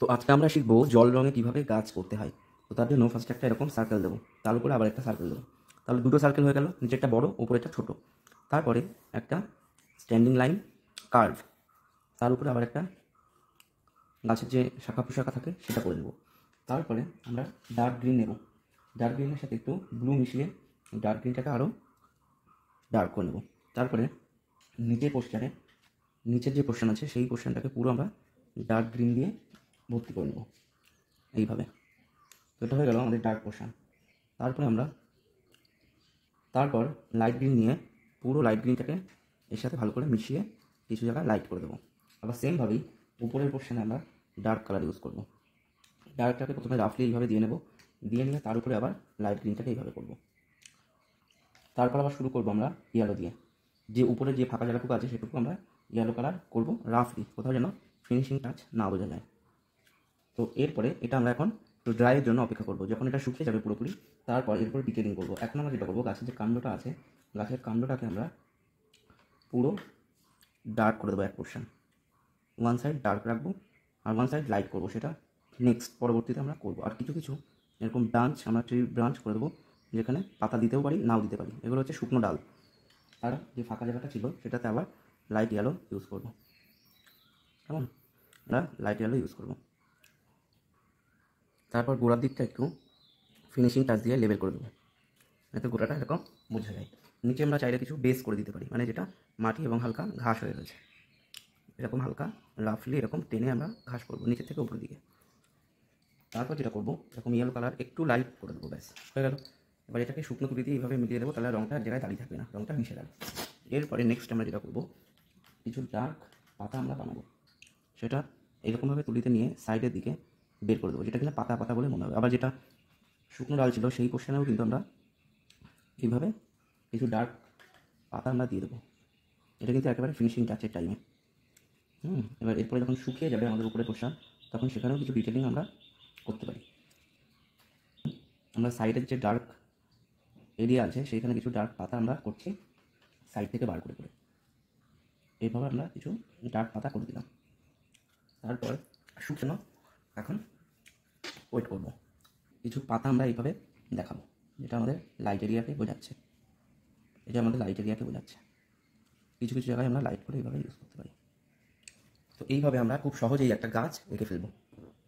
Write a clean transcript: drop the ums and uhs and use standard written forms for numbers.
তো আজকে আমরা শিখবো জল রঙে কিভাবে গাছ করতে হয়। তো তার জন্য ফার্স্ট একটা এরকম সার্কেল দেবো, তার উপরে আবার একটা সার্কেল দেবো। তাহলে দুটো সার্কেল হয়ে গেল, নিচেরটা বড় উপরেরটা ছোট। তারপরে একটা স্ট্যান্ডিং লাইন কার্ভ, তার উপরে আবার একটা গাছের যে শাখা প্রশাখা থাকে সেটা করে দেবো। তারপরে আমরা ডার্ক গ্রিন নেব, ডার্ক গ্রিনের সাথে একটু ব্লু মিশিয়ে ডার্ক গ্রিনটাকে আরও ডার্ক করে নেব। তারপরে নিচের পোর্শনে, নিচের যে পোর্শন আছে সেই পোর্শনটাকে পুরো আমরা ডার্ক গ্রিন দিয়ে ভর্তি করে নেব এইভাবে। তো এটা হয়ে গেল আমাদের ডার্ক পোর্শন। তারপরে আমরা তারপর লাইট গ্রিন নিয়ে পুরো লাইট গ্রিনটাকে এর সাথে ভালো করে মিশিয়ে কিছু জায়গায় লাইট করে দেবো। আবার সেমভাবেই উপরের পোর্শনে আমরা ডার্ক কালার ইউজ করব। ডার্কটাকে প্রথমে রাফলি এইভাবে দিয়ে নেব, দিয়ে নিয়ে তার উপরে আবার লাইট গ্রিনটাকে এইভাবে করব। তারপর আবার শুরু করবো আমরা ইয়েলো দিয়ে, যে উপরে যে ফাঁকা জায়গাটুকু আছে সেটুকু আমরা ইয়েলো কালার করব রাফলি, কোথাও যেন ফিনিশিং টাচ না বোঝা যায়। তো এরপরে এটা আমরা এখন একটু ড্রাইয়ের জন্য অপেক্ষা করবো। যখন এটা শুকিয়ে যাবে পুরোপুরি, তারপর এরপরে ডিটেলিং করবো। এখন আমরা যেটা করবো, গাছের যে কাণ্ডটা আছে, গাছের কাণ্ডটাকে আমরা পুরো ডার্ক করে দেবো এক পোর্শন। ওয়ান সাইড ডার্ক রাখবো আর ওয়ান সাইড লাইট করবো, সেটা নেক্সট পরবর্তীতে আমরা করবো। আর কিছু কিছু এরকম ব্রাঞ্চ আমরা ট্রি ব্রাঞ্চ করে দেবো, যেখানে পাতা দিতেও পারি নাও দিতে পারি। এগুলো হচ্ছে শুকনো ডাল। আর যে ফাঁকা জায়গাটা ছিল সেটাতে আবার লাইট ইয়েলো ইউজ করবো। কেমন? আমরা লাইট ইয়েলো ইউজ করবো। তারপর গোড়ার দিকটা একটু ফিনিশিং টাচ দিয়ে লেবেল করে দেবো, যাতে গোড়াটা এরকম বোঝা যায়। নিচে আমরা চাইলে কিছু বেস করে দিতে পারি, মানে যেটা মাটি এবং হালকা ঘাস হয়ে রয়েছে, এরকম হালকা রাফলি এরকম টেনে আমরা ঘাস করবো নিচের থেকে উপরের দিকে। তারপর যেটা করবো, এরকম ইয়েলো কালার একটু লাইট করে দেবো, ব্যাস হয়ে গেল। এবার এটাকে শুকনো তুলি দিয়ে এইভাবে মিলিয়ে দেবো, তাহলে রঙটা এক জায়গায় দাঁড়িয়ে থাকবে না, রঙটা মিশে যাবে। এরপরে নেক্সট আমরা যেটা করবো, কিছু ডার্ক পাতা আমরা বানাবো। সেটা এরকমভাবে তুলিতে নিয়ে সাইডের দিকে বের করে দেবো, যেটা কিনা পাতা পাতা বলে মনে হবে। আবার যেটা শুকনো ডাল ছিল সেই পোর্শনেও কিন্তু আমরা এইভাবে কিছু ডার্ক পাতা আমরা দিয়ে দেবো। এটা কিন্তু একেবারে ফিনিশিং টাচের টাইমে। এবার এরপরে যখন শুকিয়ে যাবে আমাদের উপরে পোর্শন, তখন সেখানেও কিছু ডিটেলিং আমরা করতে পারি। আমরা সাইডের যে ডার্ক এরিয়া আছে সেইখানে কিছু ডার্ক পাতা আমরা করছি সাইড থেকে বার করে করে। এইভাবে আমরা কিছু ডার্ক পাতা করে দিলাম। তারপর শুকনো এখন ওয়েট করবো, কিছু পাতা আমরা এইভাবে দেখাবো, যেটা আমাদের লাইট এরিয়াকে বোঝাচ্ছে। এটা আমাদের লাইট এরিয়াকে বোঝাচ্ছে। কিছু কিছু জায়গায় আমরা লাইট করে এইভাবে ইউজ করতে পারি। তো এইভাবে আমরা খুব সহজেই একটা গাছ এঁকে ফেলবো।